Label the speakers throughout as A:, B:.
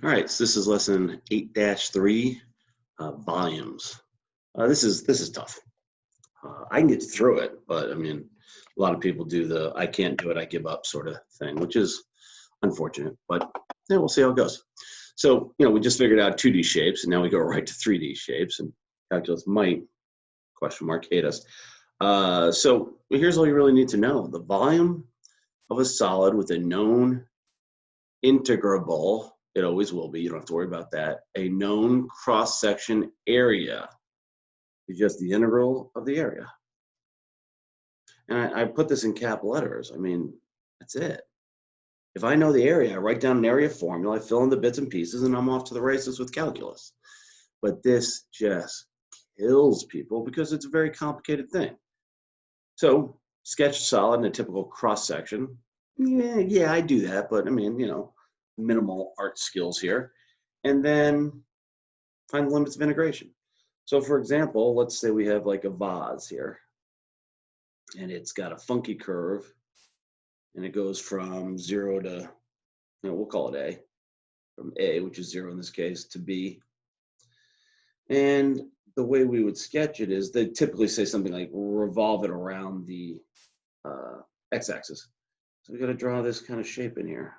A: All right, so this is lesson 8-3, volumes. This is tough. I can get through it, but I mean, a lot of people do the I can't do it, I give up sort of thing, which is unfortunate, but yeah, we'll see how it goes. So, we just figured out 2D shapes, and now we go right to 3D shapes, and calculus might, question mark, hate us. So here's all you really need to know. The volume of a solid with a known integrable, it always will be, you don't have to worry about that, a known cross-section area is just the integral of the area. And I put this in cap letters. I mean, that's it. If I know the area, I write down an area formula, I fill in the bits and pieces, and I'm off to the races with calculus. But this just kills people because it's a very complicated thing. So sketch a solid in a typical cross-section. Yeah, I do that, but I mean, minimal art skills here. And then find the limits of integration. So for example, let's say we have like a vase here, and it's got a funky curve, and it goes from 0 to, we'll call it A, from A, which is 0 in this case, to B. And the way we would sketch it is they typically say something like revolve it around the x-axis. So we got to draw this kind of shape in here.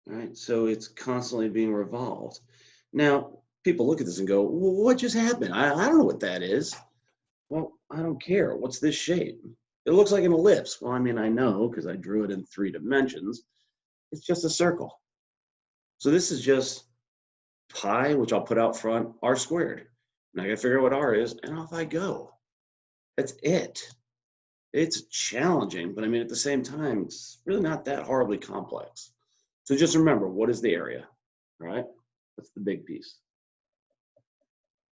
A: All right, so it's constantly being revolved. Now, people look at this and go, well, what just happened? I don't know what that is. Well, I don't care. What's this shape? It looks like an ellipse. Well, I mean, I know because I drew it in 3 dimensions. It's just a circle. So this is just pi, which I'll put out front, r squared. And I got to figure out what r is, and off I go. That's it. It's challenging, but I mean, at the same time, it's really not that horribly complex. So just remember, what is the area, all right? That's the big piece.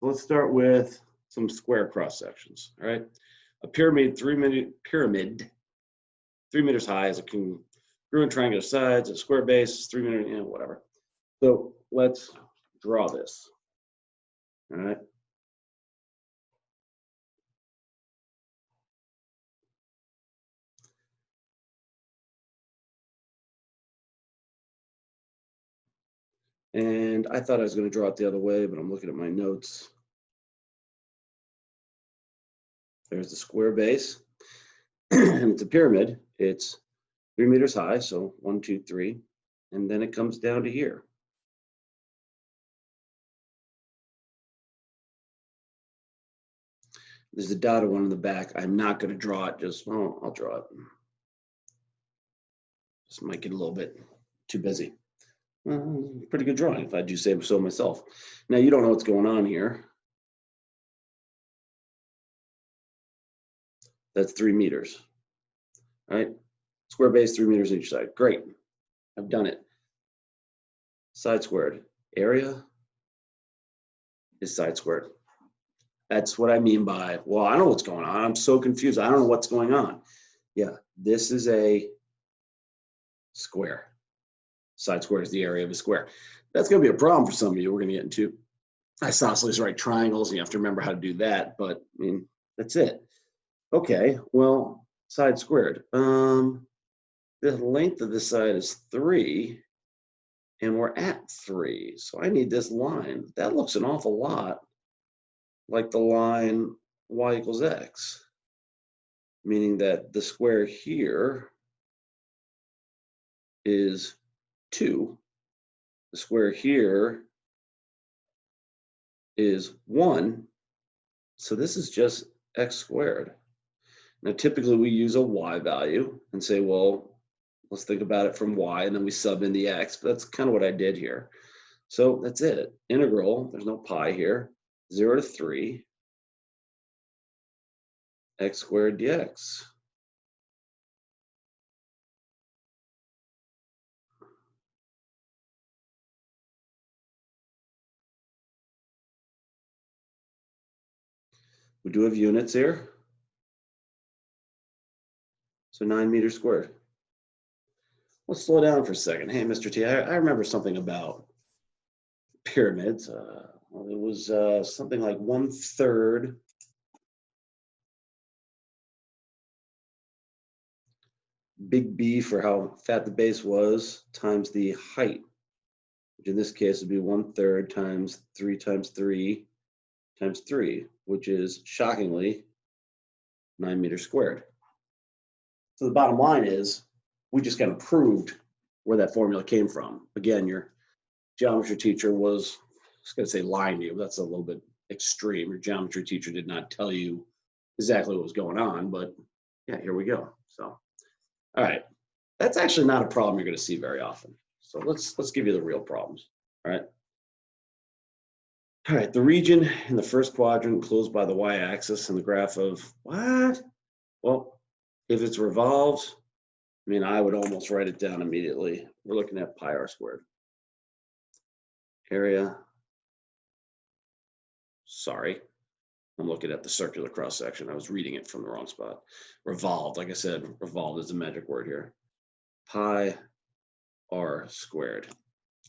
A: Let's start with some square cross sections, all right? A pyramid, 3 meters high, is a congruent triangular sides, a square base, 3 meters, whatever. So let's draw this, all right? And I thought I was going to draw it the other way, but I'm looking at my notes. There's the square base. And it's a pyramid. It's 3 meters high, so 1, 2, 3. And then it comes down to here. There's a dotted one in the back. I'm not going to draw it. I'll draw it. Just might get a little bit too busy. Pretty good drawing, if I do say so myself. Now, you don't know what's going on here. That's 3 meters. All right? Square base, 3 meters each side. Great. I've done it. Side squared. Area is side squared. That's what I mean by, well, I don't know what's going on. I'm so confused. I don't know what's going on. Yeah, this is a square. Side square is the area of a square. That's going to be a problem for some of you. We're going to get into isosceles right triangles, and you have to remember how to do that. But I mean, that's it. Okay, well, side squared. The length of this side is 3, and we're at 3. So I need this line. That looks an awful lot like the line y equals x, meaning that the square here is 2. The square here is 1. So this is just x squared. Now, typically we use a y value and say, well, let's think about it from y, and then we sub in the x. But that's kind of what I did here. So that's it. Integral, there's no pi here, 0 to 3, x squared dx. We do have units here. So 9 meters squared. Let's slow down for a second. Hey, Mr. T, I remember something about pyramids. Well, it was something like 1/3 big B for how fat the base was times the height, which in this case would be 1/3 times 3 times 3 times 3, which is shockingly 9 meters squared. So the bottom line is we just kind of proved where that formula came from. Again, your geometry teacher was, I was going to say lying to you, but that's a little bit extreme. Your geometry teacher did not tell you exactly what was going on, but yeah, here we go. So, all right, that's actually not a problem you're going to see very often. So let's give you the real problems. All right. All right, the region in the first quadrant enclosed by the y-axis in the graph of what? Well, if it's revolved, I mean, I would almost write it down immediately. We're looking at pi r squared. Area. Sorry, I'm looking at the circular cross section. I was reading it from the wrong spot. Revolved, like I said, revolved is a magic word here. Pi r squared.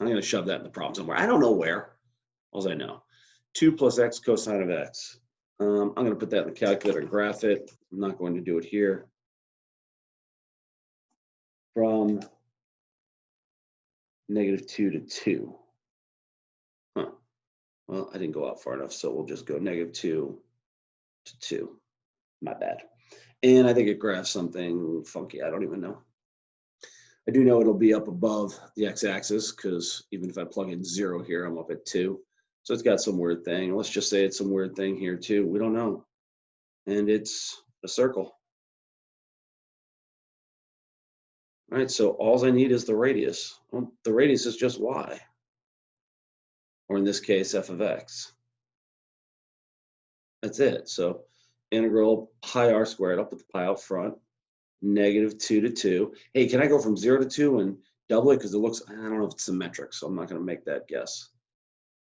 A: I'm going to shove that in the problem somewhere. I don't know where. All I know. 2 plus x cosine of x. I'm going to put that in the calculator and graph it. I'm not going to do it here. From -2 to 2. Huh. Well, I didn't go out far enough, so we'll just go -2 to 2. My bad. And I think it graphs something funky. I don't even know. I do know it'll be up above the x-axis because even if I plug in 0 here, I'm up at 2. So it's got some weird thing. Let's just say it's some weird thing here too. We don't know. And it's a circle. All right, so all I need is the radius. Well, the radius is just y. Or in this case, f of x. That's it. So integral pi r squared, I'll put the pi out front, -2 to 2. Hey, can I go from 0 to 2 and double it? Because it looks, I don't know if it's symmetric, so I'm not going to make that guess.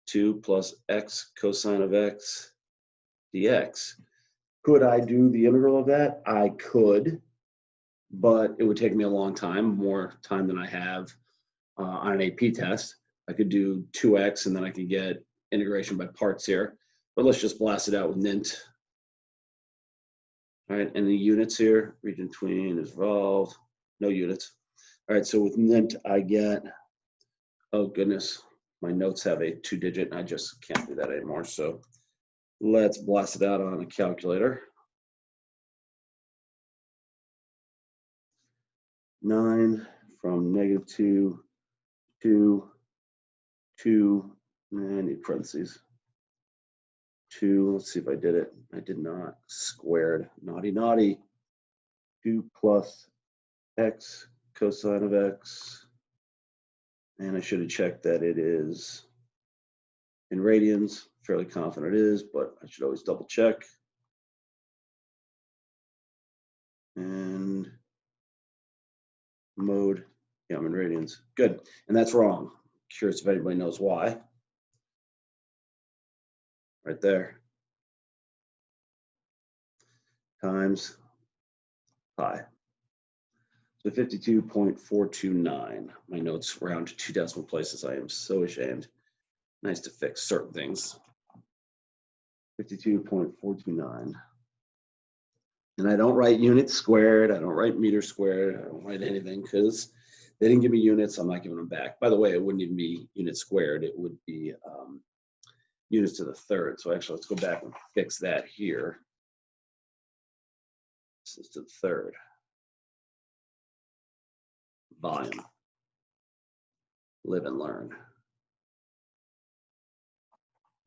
A: 2 plus x cosine of x dx. Could I do the integral of that? I could, but it would take me a long time, more time than I have on an AP test. I could do 2x and then I could get integration by parts here, but let's just blast it out with nint. All right, and the units here, region between is revolved, no units. All right, so with nint I get, oh goodness, my notes have a 2-digit and I just can't do that anymore. So let's blast it out on a calculator. 9 from -2 to 2, and I need parentheses. 2, let's see if I did it. I did not. Squared, naughty, naughty. 2 plus x cosine of x. And I should have checked that it is in radians. Fairly confident it is, but I should always double check. And mode, yeah, I'm in radians. Good, and that's wrong. Curious if anybody knows why. Right there. Times pi. So 52.429. My notes round to 2 decimal places. I am so ashamed. Nice to fix certain things. 52.429. And I don't write units squared. I don't write meters squared. I don't write anything because they didn't give me units. I'm not giving them back. By the way, it wouldn't even be units squared. It would be units to the third. So actually, let's go back and fix that here. This is to the third. Volume. Live and learn.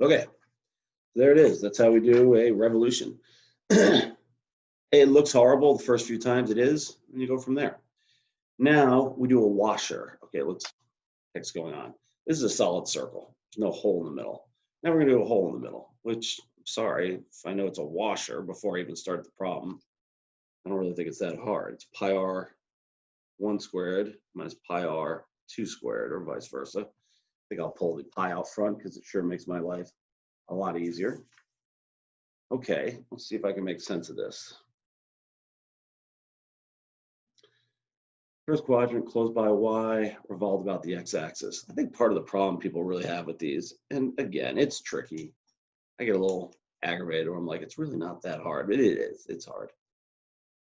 A: Okay, there it is. That's how we do a revolution. Hey, it looks horrible the first few times it is, and you go from there. Now we do a washer. Okay, what's going on? This is a solid circle. There's no hole in the middle. Now we're gonna do a hole in the middle, which, sorry, if I know it's a washer before I even start the problem, I don't really think it's that hard. It's pi r 1 squared minus pi r 2 squared, or vice versa. I think I'll pull the pi out front because it sure makes my life a lot easier. Okay, let's see if I can make sense of this. First quadrant closed by y, revolved about the x-axis. I think part of the problem people really have with these, and again, it's tricky. I get a little aggravated where I'm like, it's really not that hard, but it is, it's hard.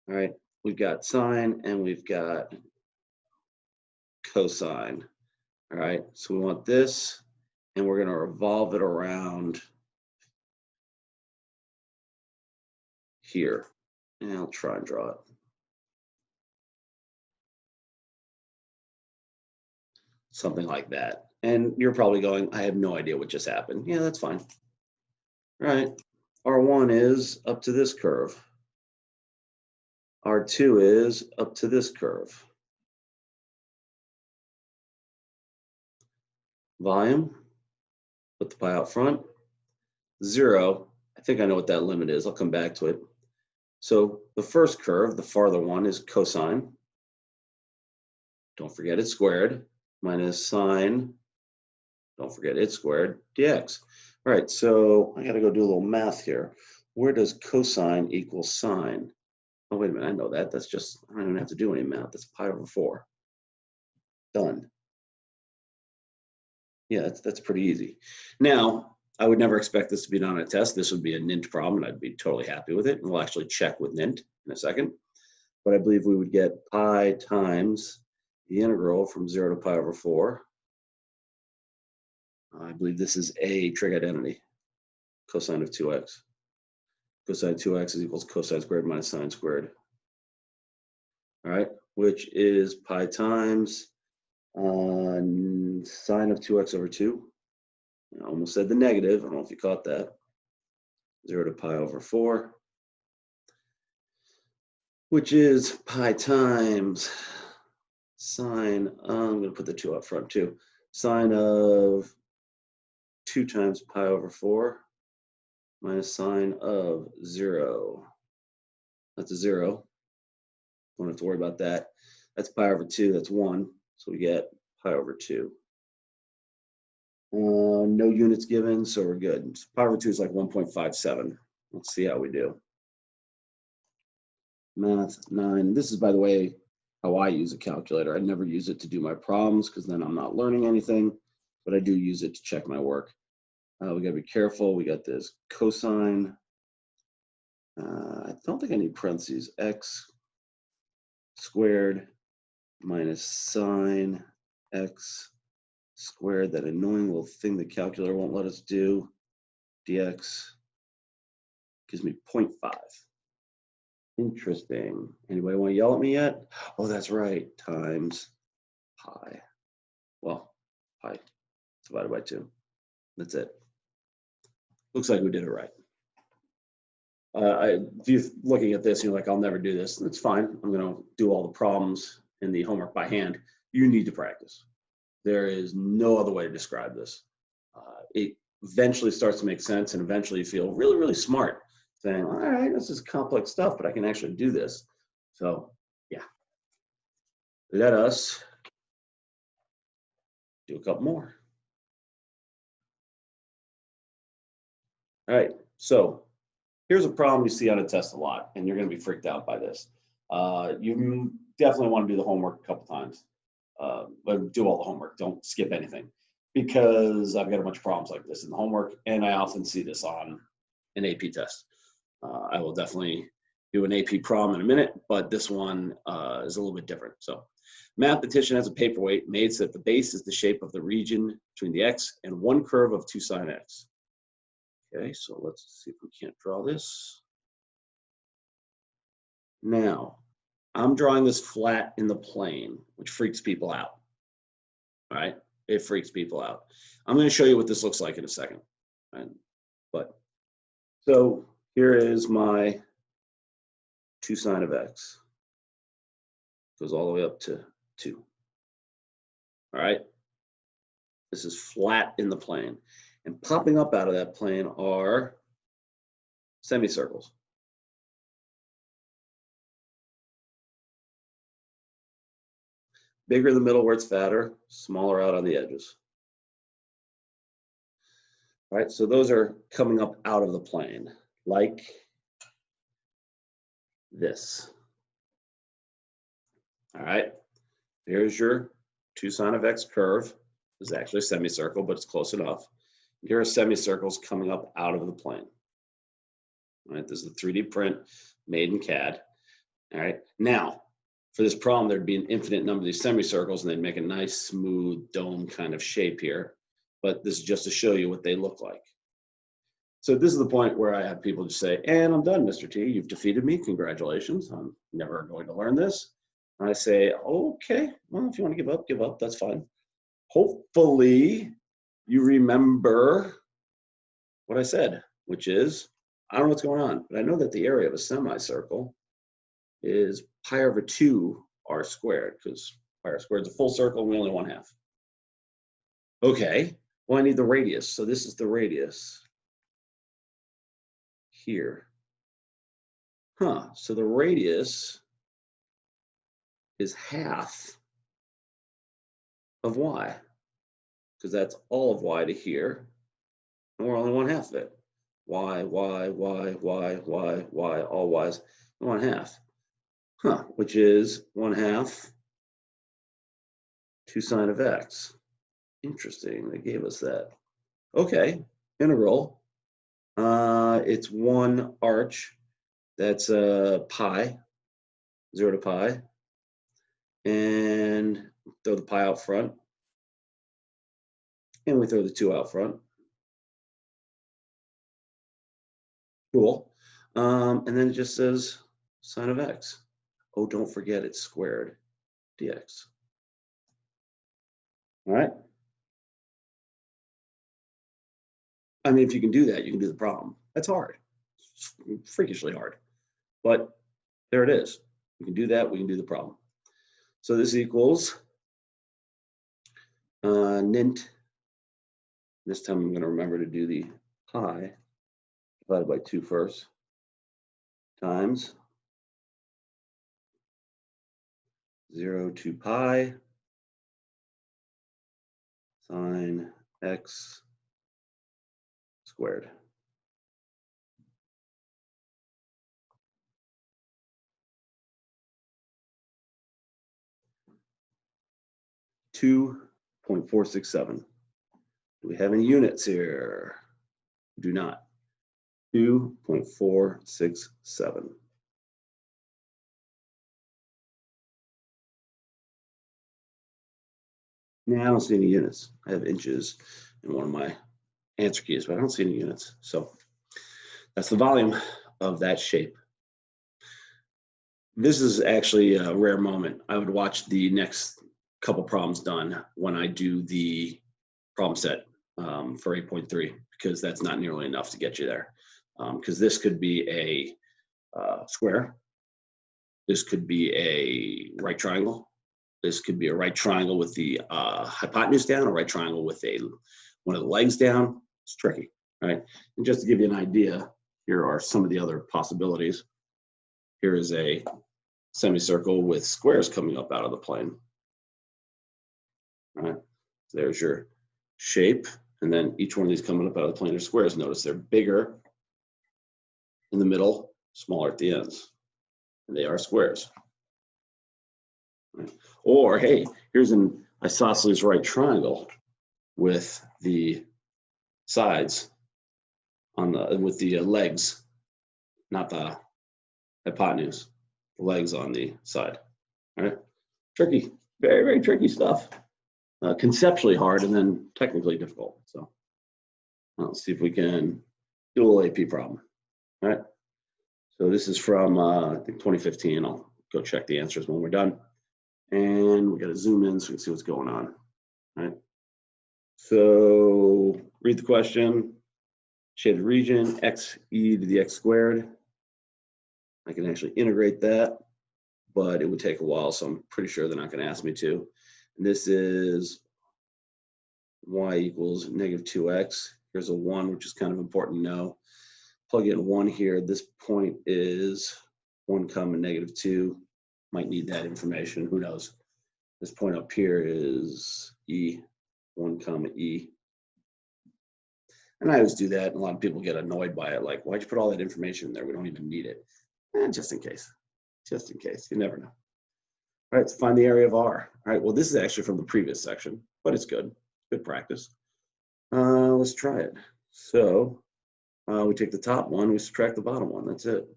A: All right, we've got sine and we've got cosine. All right, so we want this, and we're going to revolve it around here. And I'll try and draw it. Something like that. And you're probably going, I have no idea what just happened. Yeah, that's fine. All right, R1 is up to this curve. R2 is up to this curve. Volume, put the pi out front. 0, I think I know what that limit is. I'll come back to it. So the first curve, the farther one, is cosine. Don't forget it's squared, minus sine. Don't forget it's squared, dx. All right, so I got to go do a little math here. Where does cosine equal sine? Oh, wait a minute, I know that. That's just, I don't even have to do any math. That's pi over 4. Done. Yeah, that's pretty easy. Now, I would never expect this to be done on a test. This would be a NINT problem, and I'd be totally happy with it. And we'll actually check with NINT in a second. But I believe we would get pi times the integral from 0 to pi over 4. I believe this is a trig identity, cosine of 2x. Cosine of 2x is equals cosine squared minus sine squared. All right, which is pi times sine of 2x over 2. I almost said the negative. I don't know if you caught that. 0 to pi over 4, which is pi times sine, I'm going to put the 2 up front too, sine of 2 times pi over 4 minus sine of 0. That's a 0. Don't have to worry about that. That's pi over 2. That's 1. So we get pi over 2. No units given, so we're good. Pi over 2 is like 1.57. Let's see how we do. Math 9. This is, by the way, how I use a calculator. I never use it to do my problems because then I'm not learning anything, but I do use it to check my work. We got to be careful. We got this cosine. I don't think I need parentheses. X squared minus sine x squared, that annoying little thing the calculator won't let us do, dx gives me 0.5. Interesting. Anybody want to yell at me yet? Oh, that's right, times pi. Well, pi divided by 2. That's it. Looks like we did it right. If you're looking at this, you're like, I'll never do this. That's fine. I'm going to do all the problems in the homework by hand. You need to practice. There is no other way to describe this. It eventually starts to make sense, and eventually you feel really, really smart saying, all right, this is complex stuff, but I can actually do this. So, yeah. Let us do a couple more. All right, so here's a problem you see on a test a lot, and you're going to be freaked out by this. You definitely want to do the homework a couple times, but do all the homework. Don't skip anything, because I've got a bunch of problems like this in the homework, and I often see this on an AP test. I will definitely do an AP problem in a minute, but this one is a little bit different. So, mathematician has a paperweight made so that the base is the shape of the region between the x and one curve of 2 sine x. Okay, so let's see if we can't draw this. Now, I'm drawing this flat in the plane, which freaks people out. All right, it freaks people out. I'm going to show you what this looks like in a second. Right? But so here is my 2 sine of x. Goes all the way up to 2. All right, this is flat in the plane. And popping up out of that plane are semicircles. Bigger in the middle where it's fatter, smaller out on the edges. All right, so those are coming up out of the plane, like this. All right, here's your 2 sine of x curve. This is actually a semicircle, but it's close enough. Here are semicircles coming up out of the plane. All right, this is the 3D print made in CAD. All right, now for this problem, there'd be an infinite number of these semicircles and they'd make a nice smooth dome kind of shape here. But this is just to show you what they look like. So this is the point where I have people just say, and I'm done, Mr. T, you've defeated me, congratulations, I'm never going to learn this. And I say, okay, well, if you want to give up, that's fine. Hopefully you remember what I said, which is, I don't know what's going on, but I know that the area of a semicircle is pi over 2 r squared, because pi r squared is a full circle and we only want half. Okay, well, I need the radius. So this is the radius here. So the radius is half of y, because that's all of y to here, and we're only one half of it. Y, all y's, one half. Which is 1/2 2 sine of x. Interesting, they gave us that. Okay, integral. It's one arch. That's pi, 0 to pi. And throw the pi out front. And we throw the 2 out front. Cool. And then it just says sine of x. Oh, don't forget it's squared dx. All right. I mean, if you can do that, you can do the problem. That's hard. It's freakishly hard. But there it is. We can do that. We can do the problem. So this equals nint. This time I'm going to remember to do the pi divided by 2 first, times 0 to pi sine x squared. $2.467. Do we have any units here? Do not. 2.467. Now I don't see any units. I have inches in one of my answer keys, but I don't see any units. So that's the volume of that shape. This is actually a rare moment. I would watch the next couple problems done when I do the problem set for 8.3, because that's not nearly enough to get you there. Because this could be a square. This could be a right triangle. This could be a right triangle with the hypotenuse down, a right triangle with one of the legs down. It's tricky, right? And just to give you an idea, here are some of the other possibilities. Here is a semicircle with squares coming up out of the plane. Right? So there's your shape, and then each one of these coming up out of the plane are squares. Notice they're bigger in the middle, smaller at the ends, and they are squares. Right? Or hey, here's an isosceles right triangle with the sides on with the legs, not the hypotenuse, the legs on the side. All right, tricky, very, very tricky stuff. Conceptually hard and then technically difficult. So let's see if we can do a little AP problem. All right. So this is from I think 2015. I'll go check the answers when we're done. And we got to zoom in so we can see what's going on. All right. So read the question. Shaded region, x e to the x squared. I can actually integrate that, but it would take a while, so I'm pretty sure they're not going to ask me to. And this is y equals negative 2x. Here's a 1, which is kind of important to know. Plug in 1 here. This point is 1 comma negative 2. Might need that information. Who knows? This point up here is e, 1 comma e. And I always do that, and a lot of people get annoyed by it. Like, why'd you put all that information in there? We don't even need it. Just in case. Just in case. You never know. All right, so find the area of R. All right, well, this is actually from the previous section, but it's good. Good practice. Let's try it. So we take the top one, we subtract the bottom one. That's it.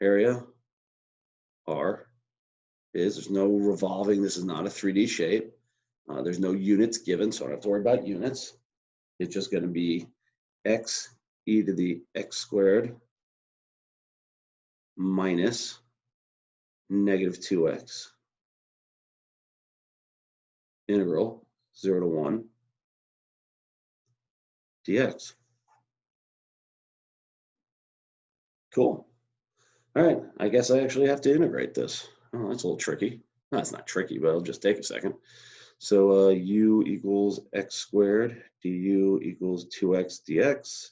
A: Area R is, there's no revolving, this is not a 3D shape. There's no units given, so I don't have to worry about units. It's just going to be x e to the x squared minus negative 2x integral 0 to 1 dx. Cool. All right, I guess I actually have to integrate this. Oh, that's a little tricky. No, it's not tricky, but it'll just take a second. So u equals x squared, du equals 2x dx,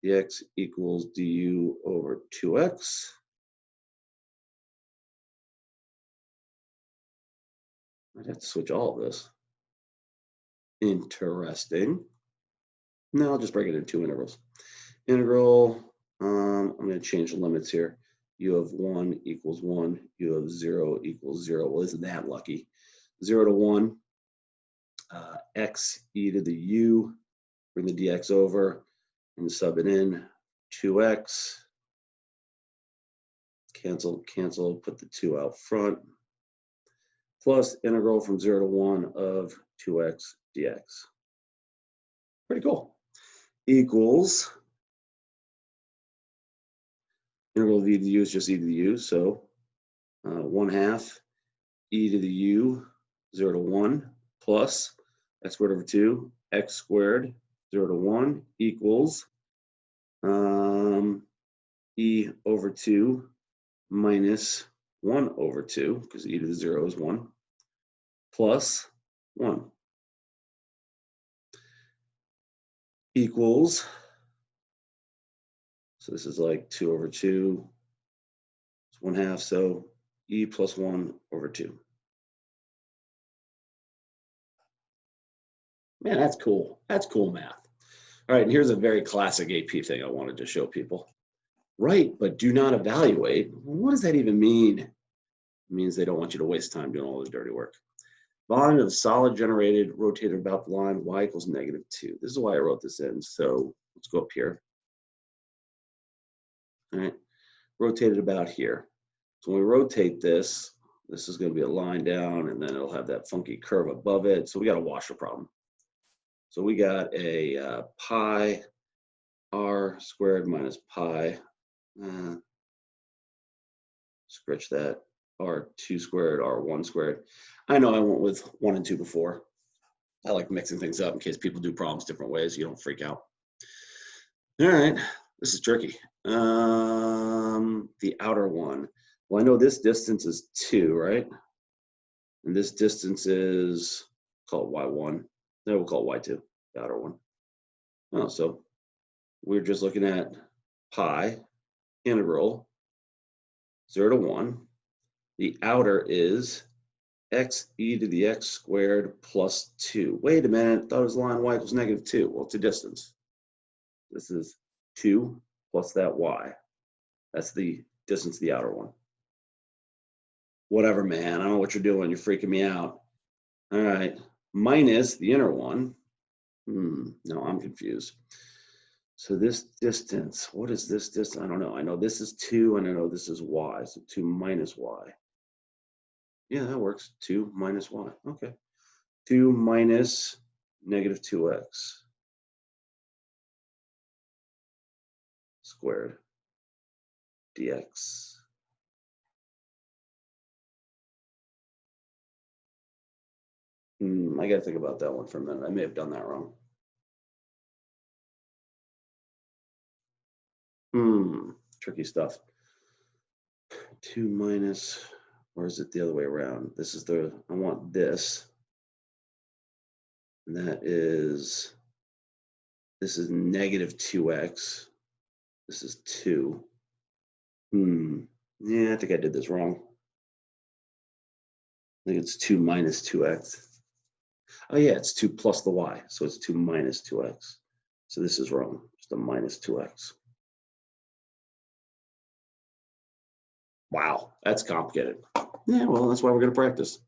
A: dx equals du over 2x. I'd have to switch all of this. Interesting. No, I'll just break it into two integrals. Integral, I'm going to change the limits here. U of 1 equals 1, u of 0 equals 0. Well, isn't that lucky? 0 to 1, x e to the u, bring the dx over, and sub it in, 2x. Cancel, cancel, put the 2 out front. Plus integral from 0 to 1 of 2x dx. Pretty cool. Equals, integral of e to the u is just e to the u, so 1/2 e to the u 0 to 1 plus x squared over 2 x squared 0 to 1 equals e over 2 minus 1 over 2, because e to the 0 is 1, plus 1 equals, so this is like 2 over 2, it's 1/2, so e plus 1 over 2. Man, that's cool. That's cool math. All right, and here's a very classic AP thing I wanted to show people. Right, but do not evaluate. What does that even mean? It means they don't want you to waste time doing all this dirty work. Volume of solid generated, rotated about the line, y equals -2. This is why I wrote this in. So let's go up here. All right, rotated about here. So when we rotate this, this is going to be a line down, and then it'll have that funky curve above it. So we got a washer problem. So we got a pi r squared minus pi. Scratch that. R2 squared, R1 squared. I know I went with 1 and 2 before. I like mixing things up in case people do problems different ways. You don't freak out. All right, this is tricky. The outer one. Well, I know this distance is 2, right? And this distance is, call it y1. Then we'll call it y2, the outer one. Oh, so we're just looking at pi integral 0 to 1. The outer is x e to the x squared plus 2. Wait a minute, I thought it was line y equals -2. Well, it's a distance. This is 2 plus that y. That's the distance of the outer one. Whatever, man. I don't know what you're doing. You're freaking me out. All right. Minus the inner one. No, I'm confused. So this distance, what is this distance? I don't know. I know this is 2, and I know this is y. So 2 minus y. Yeah, that works. 2 minus y. Okay. 2 minus -2x squared dx. I got to think about that one for a minute. I may have done that wrong. Tricky stuff. 2 minus, or is it the other way around? This is the, I want this. And that is, this is -2x. This is 2. Yeah, I think I did this wrong. I think it's 2 minus 2x. Oh yeah, it's 2 plus the y, so it's 2 minus 2x. So this is wrong, just a minus 2x. Wow, that's complicated. Yeah, well, that's why we're going to practice.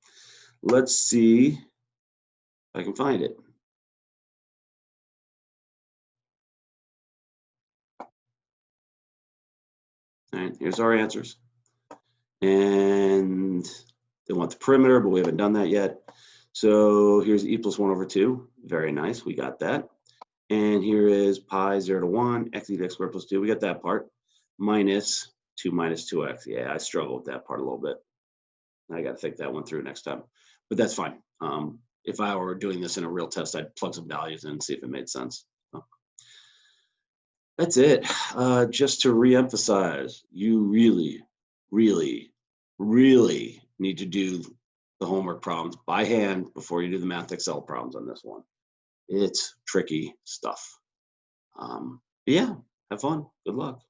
A: Let's see if I can find it. All right, here's our answers. And they want the perimeter, but we haven't done that yet. So here's e plus 1 over 2. Very nice. We got that. And here is pi 0 to 1, x e to x squared plus 2. We got that part. Minus 2 minus 2x. Yeah, I struggle with that part a little bit. I got to think that one through next time. But that's fine. If I were doing this in a real test, I'd plug some values in and see if it made sense. So that's it. Just to reemphasize, you really, really, really need to do the homework problems by hand before you do the Math Excel problems on this one. It's tricky stuff. Yeah, have fun. Good luck.